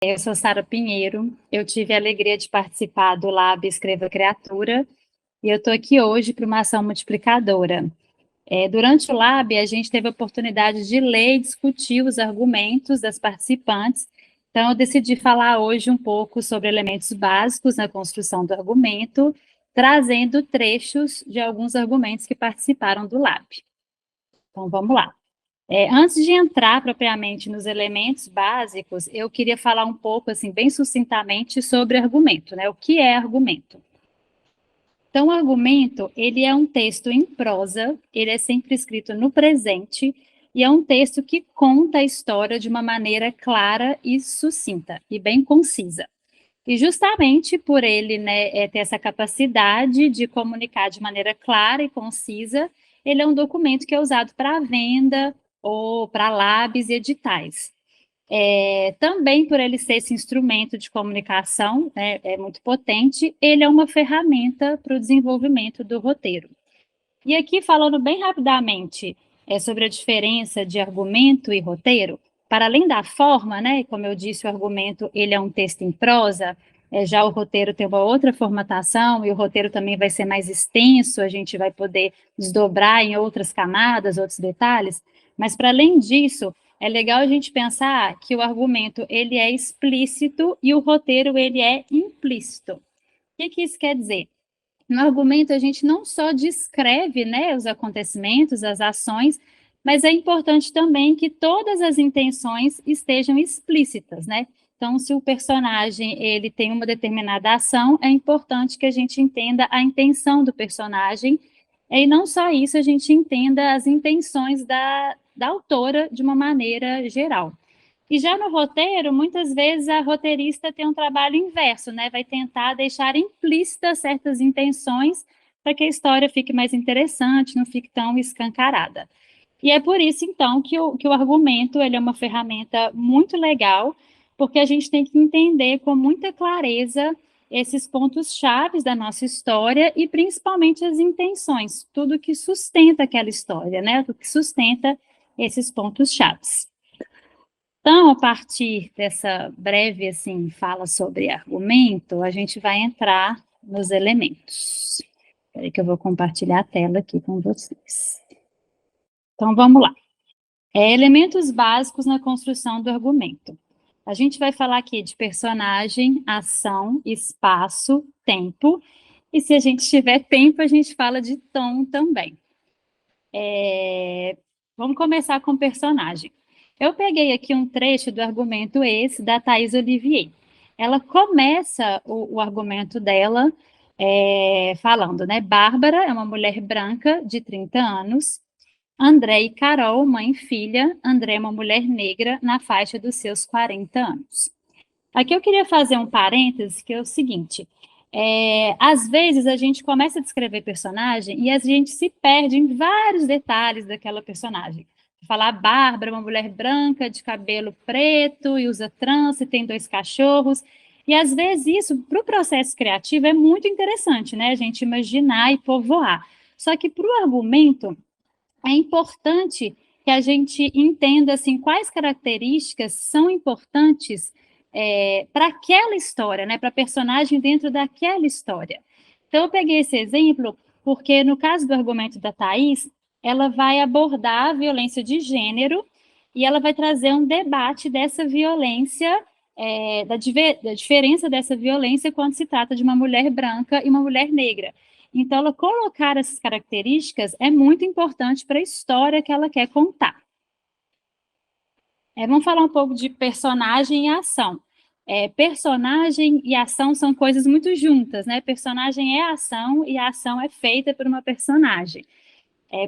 Eu sou Sara Pinheiro, eu tive a alegria de participar do Lab Escreva Criatura, e eu estou aqui hoje para uma ação multiplicadora. Durante o Lab, a gente teve a oportunidade de ler e discutir os argumentos das participantes, então eu decidi falar hoje um pouco sobre elementos básicos na construção do argumento, trazendo trechos de alguns argumentos que participaram do Lab. Então, vamos lá. Antes de entrar propriamente nos elementos básicos, eu queria falar um pouco, assim, bem sucintamente sobre argumento, né? O que é argumento? Então, o argumento, ele é um texto em prosa, ele é sempre escrito no presente, e é um texto que conta a história de uma maneira clara e sucinta, e bem concisa. E justamente por ele, né, ter essa capacidade de comunicar de maneira clara e concisa, ele é um documento que é usado para venda ou para labs e editais. Também por ele ser esse instrumento de comunicação, né, é muito potente, ele é uma ferramenta para o desenvolvimento do roteiro. E aqui, falando bem rapidamente sobre a diferença de argumento e roteiro, para além da forma, né, como eu disse, o argumento ele é um texto em prosa, já o roteiro tem uma outra formatação, e o roteiro também vai ser mais extenso, a gente vai poder desdobrar em outras camadas, outros detalhes, mas para além disso, é legal a gente pensar que o argumento ele é explícito e o roteiro ele é implícito. O que isso quer dizer? No argumento, a gente não só descreve, né, os acontecimentos, as ações, mas é importante também que todas as intenções estejam explícitas, né? Então, se o personagem ele tem uma determinada ação, é importante que a gente entenda a intenção do personagem, e não só isso, a gente entenda as intenções da autora de uma maneira geral. E já no roteiro, muitas vezes a roteirista tem um trabalho inverso, né? Vai tentar deixar implícitas certas intenções para que a história fique mais interessante, não fique tão escancarada. E é por isso, então, que o argumento ele é uma ferramenta muito legal, porque a gente tem que entender com muita clareza esses pontos chaves da nossa história e principalmente as intenções, tudo que sustenta aquela história, né? Tudo que sustenta esses pontos chaves. Então, a partir dessa breve assim, fala sobre argumento, a gente vai entrar nos elementos. Espera que eu vou compartilhar a tela aqui com vocês. Então, vamos lá. Elementos básicos na construção do argumento. A gente vai falar aqui de personagem, ação, espaço, tempo, e se a gente tiver tempo, a gente fala de tom também. Vamos começar com personagem. Eu peguei aqui um trecho do argumento esse da Thais Olivier. Ela começa o argumento dela falando, né? Bárbara é uma mulher branca de 30 anos. André e Carol, mãe e filha. André é uma mulher negra na faixa dos seus 40 anos. Aqui eu queria fazer um parêntese, que é o seguinte. Às vezes a gente começa a descrever personagem e a gente se perde em vários detalhes daquela personagem. Falar Bárbara, uma mulher branca de cabelo preto e usa trança e tem 2 cachorros. E às vezes isso, para o processo criativo, é muito interessante, né? A gente imaginar e povoar. Só que para o argumento, é importante que a gente entenda assim, quais características são importantes para aquela história, né, para a personagem dentro daquela história. Então, eu peguei esse exemplo porque, no caso do argumento da Thais, ela vai abordar a violência de gênero e ela vai trazer um debate dessa violência, da diferença dessa violência quando se trata de uma mulher branca e uma mulher negra. Então, ela colocar essas características é muito importante para a história que ela quer contar. Vamos falar um pouco de personagem e ação. Personagem e ação são coisas muito juntas, né? Personagem é ação e a ação é feita por uma personagem.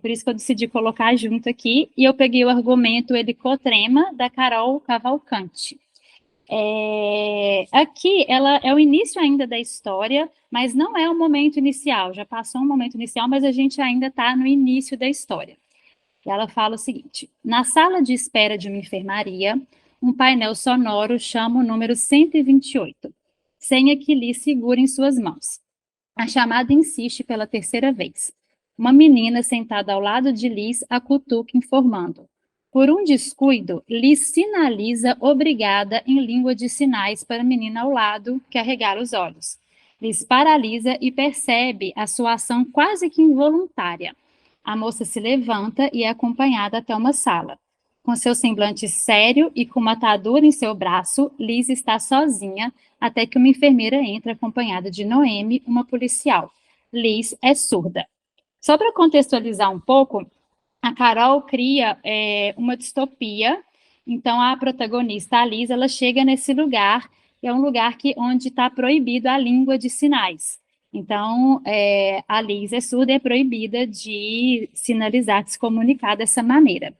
Por isso que eu decidi colocar junto aqui, e eu peguei o argumento Helicotrema, da Carol Cavalcante. Aqui, ela é o início ainda da história, mas não é o momento inicial, já passou um momento inicial, mas a gente ainda está no início da história. Ela fala o seguinte: na sala de espera de uma enfermaria, um painel sonoro chama o número 128, senha que Liz segura em suas mãos. A chamada insiste pela 3ª vez. Uma menina sentada ao lado de Liz a cutuca, informando: Por um descuido, Liz sinaliza obrigada em língua de sinais para a menina ao lado, que arregala os olhos. Liz paralisa e percebe a sua ação quase que involuntária. A moça se levanta e é acompanhada até uma sala. Com seu semblante sério e com uma atadura em seu braço, Liz está sozinha até que uma enfermeira entra acompanhada de Noemi, uma policial. Liz é surda. Só para contextualizar um pouco, a Carol cria uma distopia. Então, a protagonista, a Liz, ela chega nesse lugar, e é um lugar onde está proibido a língua de sinais. Então, a Liz é surda e é proibida de sinalizar, de se comunicar dessa maneira.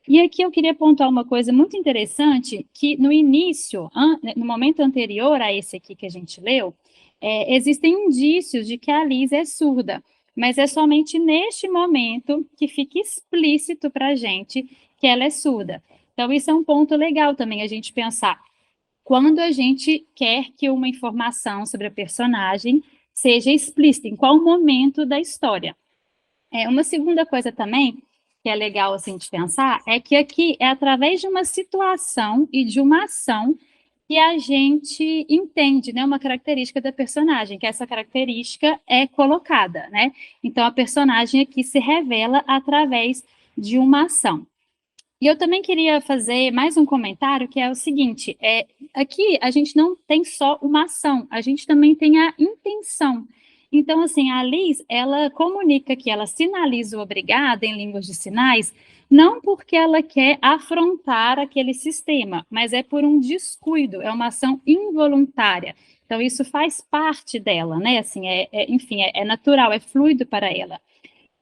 E aqui eu queria pontuar uma coisa muito interessante, que no início, no momento anterior a esse aqui que a gente leu, existem indícios de que a Liz é surda, mas é somente neste momento que fica explícito para a gente que ela é surda. Então, isso é um ponto legal também, a gente pensar. Quando a gente quer que uma informação sobre a personagem seja explícita, em qual momento da história. Uma segunda coisa também, que é legal assim, de pensar, é que aqui é através de uma situação e de uma ação que a gente entende, né, uma característica da personagem, que essa característica é colocada, né? Então, a personagem aqui se revela através de uma ação. E eu também queria fazer mais um comentário, que é o seguinte, aqui a gente não tem só uma ação, a gente também tem a intenção. Então, assim, a Liz, ela comunica que ela sinaliza o obrigada em línguas de sinais, não porque ela quer afrontar aquele sistema, mas é por um descuido, é uma ação involuntária. Então, isso faz parte dela, né? Assim, enfim, é natural, é fluido para ela.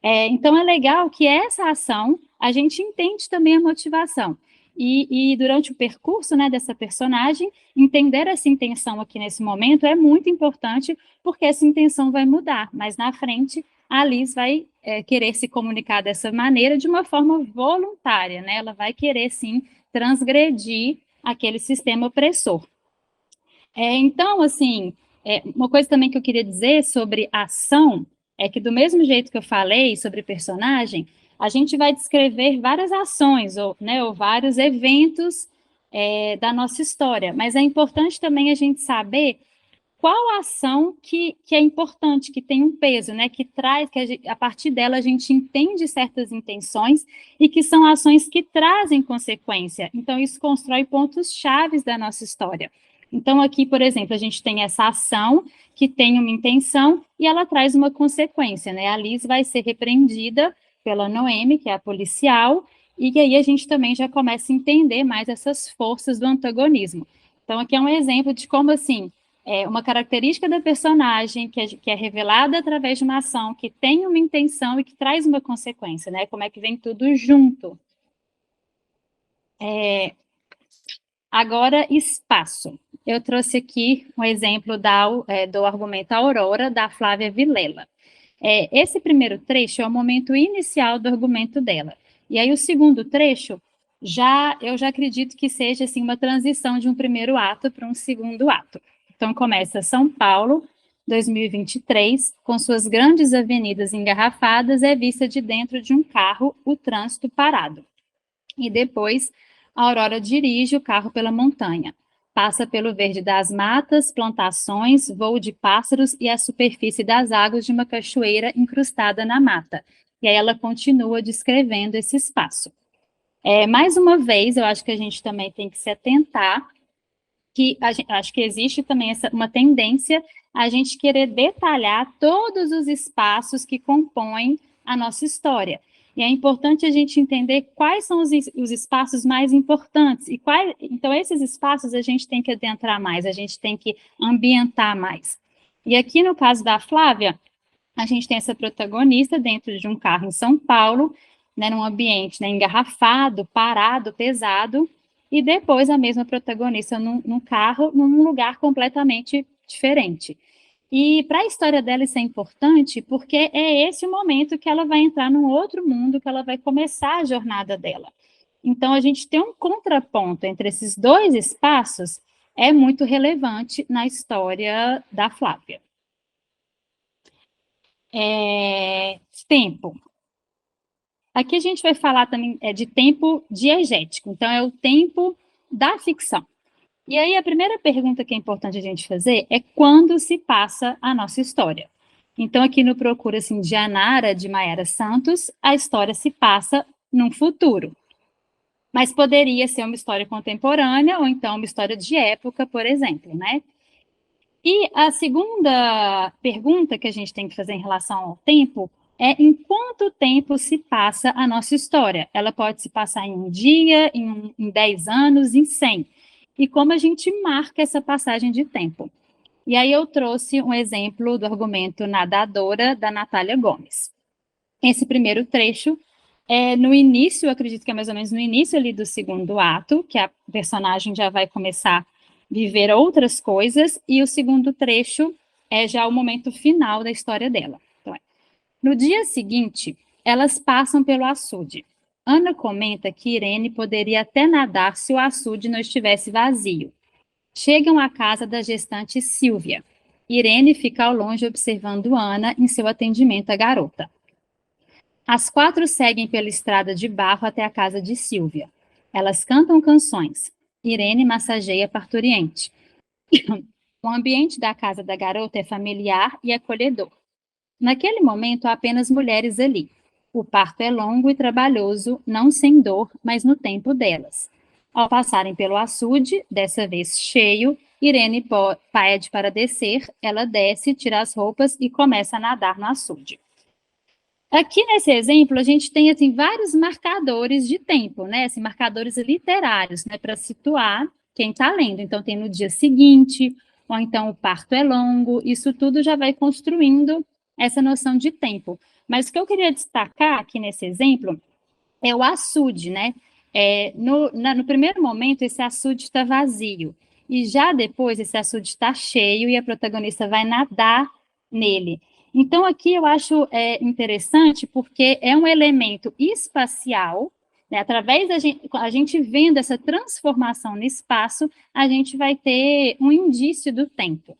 Então, é legal que essa ação, a gente entende também a motivação. E durante o percurso, né, dessa personagem, entender essa intenção aqui nesse momento é muito importante, porque essa intenção vai mudar, mas na frente a Liz vai querer se comunicar dessa maneira de uma forma voluntária, né? Ela vai querer, sim, transgredir aquele sistema opressor. Então, assim, uma coisa também que eu queria dizer sobre ação é que, do mesmo jeito que eu falei sobre personagem, a gente vai descrever várias ações, ou vários eventos da nossa história, mas é importante também a gente saber qual ação que é importante, que tem um peso, né, que traz, a partir dela a gente entende certas intenções e que são ações que trazem consequência. Então, isso constrói pontos chaves da nossa história. Então, aqui, por exemplo, a gente tem essa ação que tem uma intenção e ela traz uma consequência, né? A Liz vai ser repreendida pela Noemi, que é a policial, e aí a gente também já começa a entender mais essas forças do antagonismo. Então, aqui é um exemplo de como, assim, uma característica da personagem que é revelada através de uma ação que tem uma intenção e que traz uma consequência, né? Como é que vem tudo junto. Agora, espaço. Eu trouxe aqui um exemplo do argumento Aurora, da Flávia Vilela. Esse primeiro trecho é o momento inicial do argumento dela. E aí, o segundo trecho, eu já acredito que seja assim, uma transição de um primeiro ato para um segundo ato. Então, começa São Paulo, 2023, com suas grandes avenidas engarrafadas, é vista de dentro de um carro, o trânsito parado. E depois, a Aurora dirige o carro pela montanha. Passa pelo verde das matas, plantações, voo de pássaros e a superfície das águas de uma cachoeira incrustada na mata. E aí ela continua descrevendo esse espaço. Mais uma vez, eu acho que a gente também tem que se atentar que acho que existe também uma tendência a gente querer detalhar todos os espaços que compõem a nossa história. E é importante a gente entender quais são os espaços mais importantes. Então, esses espaços a gente tem que adentrar mais, a gente tem que ambientar mais. E aqui, no caso da Flávia, a gente tem essa protagonista dentro de um carro em São Paulo, né, num ambiente, né, engarrafado, parado, pesado, e depois a mesma protagonista num carro, num lugar completamente diferente. E para a história dela isso é importante, porque é esse o momento que ela vai entrar num outro mundo, que ela vai começar a jornada dela. Então, a gente tem um contraponto entre esses dois espaços, é muito relevante na história da Flávia. Tempo. Aqui a gente vai falar também de tempo diegético, então é o tempo da ficção. E aí a primeira pergunta que é importante a gente fazer é quando se passa a nossa história. Então aqui no Procura assim, de Anara, de Maiara Santos, a história se passa num futuro. Mas poderia ser uma história contemporânea ou então uma história de época, por exemplo, né? E a segunda pergunta que a gente tem que fazer em relação ao tempo é em quanto tempo se passa a nossa história. Ela pode se passar em um dia, em 10 anos, em 100. E como a gente marca essa passagem de tempo. E aí eu trouxe um exemplo do argumento Nadadora, da Natália Gomes. Esse primeiro trecho é no início, eu acredito que é mais ou menos no início ali do segundo ato, que a personagem já vai começar a viver outras coisas, e o segundo trecho é já o momento final da história dela. Então, no dia seguinte, elas passam pelo açude. Ana comenta que Irene poderia até nadar se o açude não estivesse vazio. Chegam à casa da gestante Silvia. Irene fica ao longe observando Ana em seu atendimento à garota. As 4 seguem pela estrada de barro até a casa de Silvia. Elas cantam canções. Irene massageia parturiente. O ambiente da casa da garota é familiar e acolhedor. Naquele momento, há apenas mulheres ali. O parto é longo e trabalhoso, não sem dor, mas no tempo delas. Ao passarem pelo açude, dessa vez cheio, Irene pede para descer, ela desce, tira as roupas e começa a nadar no açude. Aqui nesse exemplo, a gente tem assim, vários marcadores de tempo, né? Assim, marcadores literários, né? Para situar quem está lendo. Então, tem no dia seguinte, ou então o parto é longo, isso tudo já vai construindo essa noção de tempo. Mas o que eu queria destacar aqui nesse exemplo é o açude, né? No primeiro momento, esse açude está vazio. E já depois, esse açude está cheio e a protagonista vai nadar nele. Então, aqui eu acho interessante porque é um elemento espacial, né? Através da a gente vendo essa transformação no espaço, a gente vai ter um indício do tempo.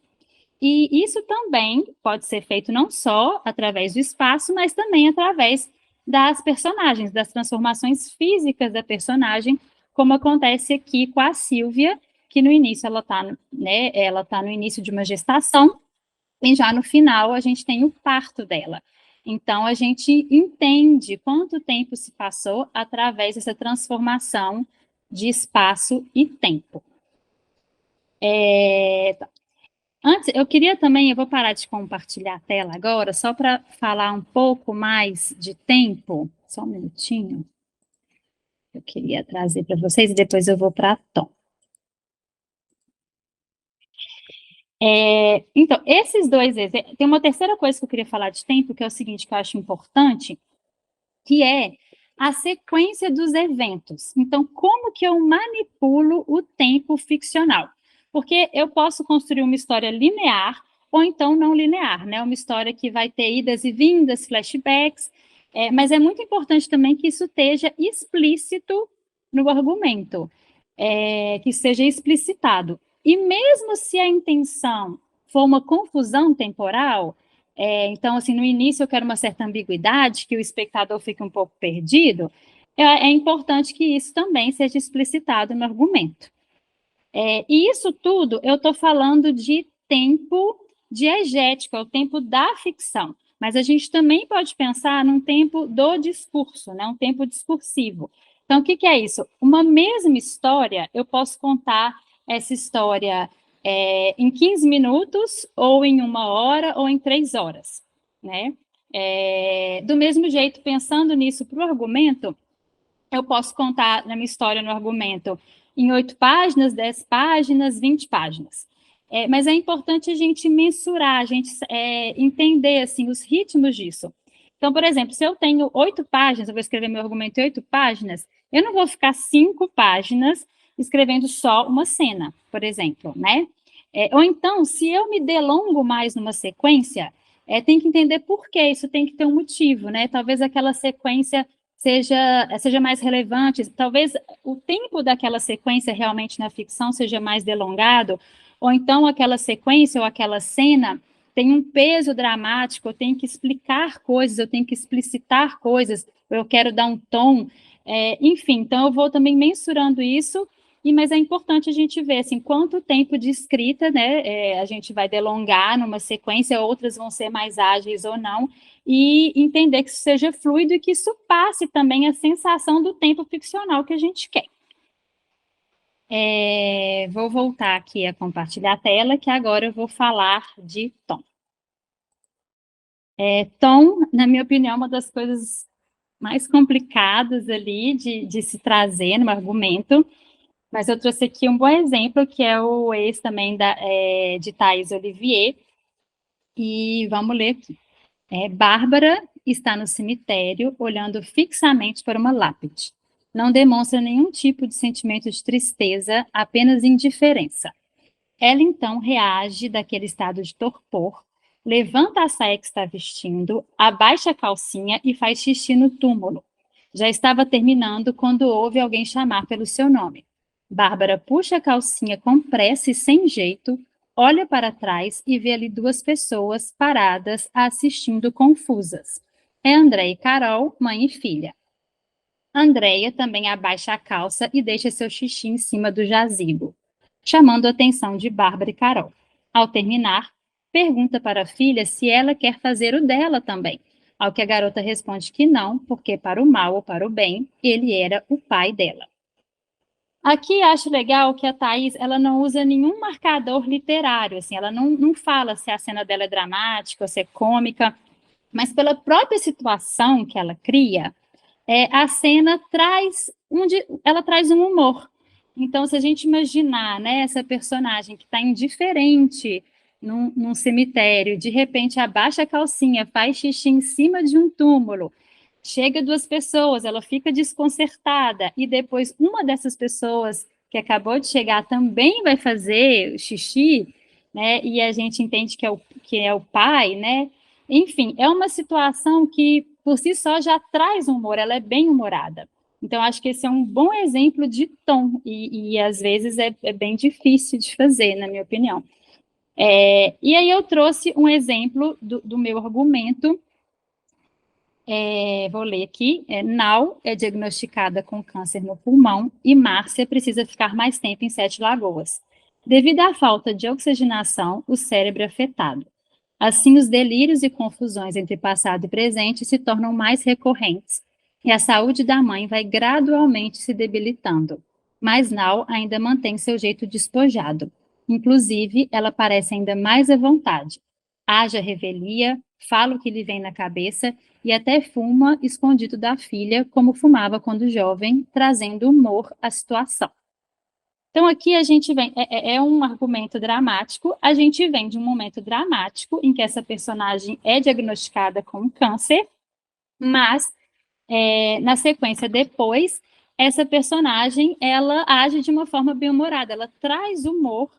E isso também pode ser feito não só através do espaço, mas também através das personagens, das transformações físicas da personagem, como acontece aqui com a Silvia, que no início ela tá no início de uma gestação, e já no final a gente tem o parto dela. Então a gente entende quanto tempo se passou através dessa transformação de espaço e tempo. Antes, eu queria também, eu vou parar de compartilhar a tela agora, só para falar um pouco mais de tempo. Só um minutinho. Eu queria trazer para vocês e depois eu vou para a Tom. Então, esses dois exemplos. Tem uma terceira coisa que eu queria falar de tempo, que é o seguinte, que eu acho importante, que é a sequência dos eventos. Então, como que eu manipulo o tempo ficcional? Porque eu posso construir uma história linear ou então não linear, né? Uma história que vai ter idas e vindas, flashbacks, mas é muito importante também que isso esteja explícito no argumento, que seja explicitado. E mesmo se a intenção for uma confusão temporal, então, assim, no início eu quero uma certa ambiguidade, que o espectador fique um pouco perdido, é importante que isso também seja explicitado no argumento. E isso tudo eu estou falando de tempo diegético, é o tempo da ficção. Mas a gente também pode pensar num tempo do discurso, né? Um tempo discursivo. Então, o que é isso? Uma mesma história, eu posso contar essa história em 15 minutos, ou em 1 hora, ou em 3 horas, né? Do mesmo jeito, pensando nisso para o argumento, eu posso contar na minha história no argumento em 8 páginas, 10 páginas, 20 páginas. Mas é importante a gente mensurar, a gente entender assim, os ritmos disso. Então, por exemplo, se eu tenho 8 páginas, eu vou escrever meu argumento em 8 páginas, eu não vou ficar 5 páginas escrevendo só uma cena, por exemplo, né? Ou então, se eu me delongo mais numa sequência, tem que entender por quê, isso tem que ter um motivo, né? Talvez aquela sequência seja mais relevante, talvez o tempo daquela sequência realmente na ficção seja mais delongado, ou então aquela sequência ou aquela cena tem um peso dramático, eu tenho que explicar coisas, eu tenho que explicitar coisas, eu quero dar um tom, enfim, então eu vou também mensurando isso, mas é importante a gente ver, assim, quanto tempo de escrita, né, a gente vai delongar numa sequência, outras vão ser mais ágeis ou não, e entender que isso seja fluido e que isso passe também a sensação do tempo ficcional que a gente quer. Vou voltar aqui a compartilhar a tela, que agora eu vou falar de tom. Tom, na minha opinião, é uma das coisas mais complicadas ali de se trazer no argumento, mas eu trouxe aqui um bom exemplo, que é o ex também de Thais Olivier, e vamos ler aqui. Bárbara está no cemitério, olhando fixamente para uma lápide. Não demonstra nenhum tipo de sentimento de tristeza, apenas indiferença. Ela então reage daquele estado de torpor, levanta a saia que está vestindo, abaixa a calcinha e faz xixi no túmulo. Já estava terminando quando ouve alguém chamar pelo seu nome. Bárbara puxa a calcinha com pressa e sem jeito, olha para trás e vê ali duas pessoas paradas assistindo confusas. É André e Carol, mãe e filha. Andréia também abaixa a calça e deixa seu xixi em cima do jazigo, chamando a atenção de Bárbara e Carol. Ao terminar, pergunta para a filha se ela quer fazer o dela também, ao que a garota responde que não, porque para o mal ou para o bem, ele era o pai dela. Aqui acho legal que a Thaís, ela não usa nenhum marcador literário, assim, ela não fala se a cena dela é dramática ou se é cômica, mas pela própria situação que ela cria, a cena ela traz um humor. Então, se a gente imaginar, né, essa personagem que está indiferente num cemitério, de repente abaixa a calcinha, faz xixi em cima de um túmulo, chega duas pessoas, ela fica desconcertada, e depois uma dessas pessoas que acabou de chegar também vai fazer xixi, né, e a gente entende que é o pai, né? Enfim, é uma situação que, por si só, já traz humor, ela é bem humorada. Então, acho que esse é um bom exemplo de tom, e às vezes é bem difícil de fazer, na minha opinião. E aí eu trouxe um exemplo do meu argumento, vou ler aqui. Nau é diagnosticada com câncer no pulmão e Márcia precisa ficar mais tempo em Sete Lagoas. Devido à falta de oxigenação, o cérebro é afetado. Assim, os delírios e confusões entre passado e presente se tornam mais recorrentes, e a saúde da mãe vai gradualmente se debilitando. Mas Nau ainda mantém seu jeito despojado. Inclusive, ela parece ainda mais à vontade. Haja revelia, fala o que lhe vem na cabeça e até fuma escondido da filha, como fumava quando jovem, trazendo humor à situação. Então, aqui a gente vem, é um argumento dramático, a gente vem de um momento dramático em que essa personagem é diagnosticada com câncer, mas, na sequência depois, essa personagem, ela age de uma forma bem-humorada, ela traz humor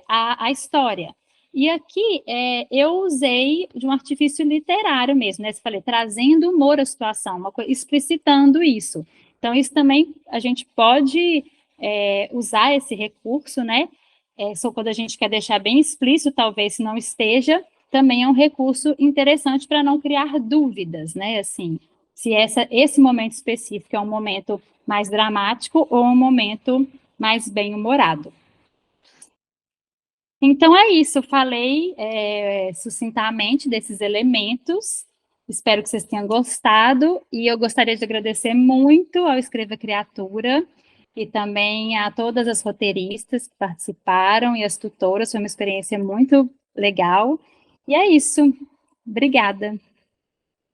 à história. E aqui eu usei de um artifício literário mesmo, né? Eu falei, trazendo humor à situação, explicitando isso. Então, isso também a gente pode usar esse recurso, né? Só quando a gente quer deixar bem explícito, talvez se não esteja, também é um recurso interessante para não criar dúvidas, né? Assim, se esse momento específico é um momento mais dramático ou um momento mais bem-humorado. Então é isso, falei sucintamente desses elementos, espero que vocês tenham gostado, e eu gostaria de agradecer muito ao Escreva Criatura, e também a todas as roteiristas que participaram, e as tutoras, foi uma experiência muito legal, e é isso, obrigada.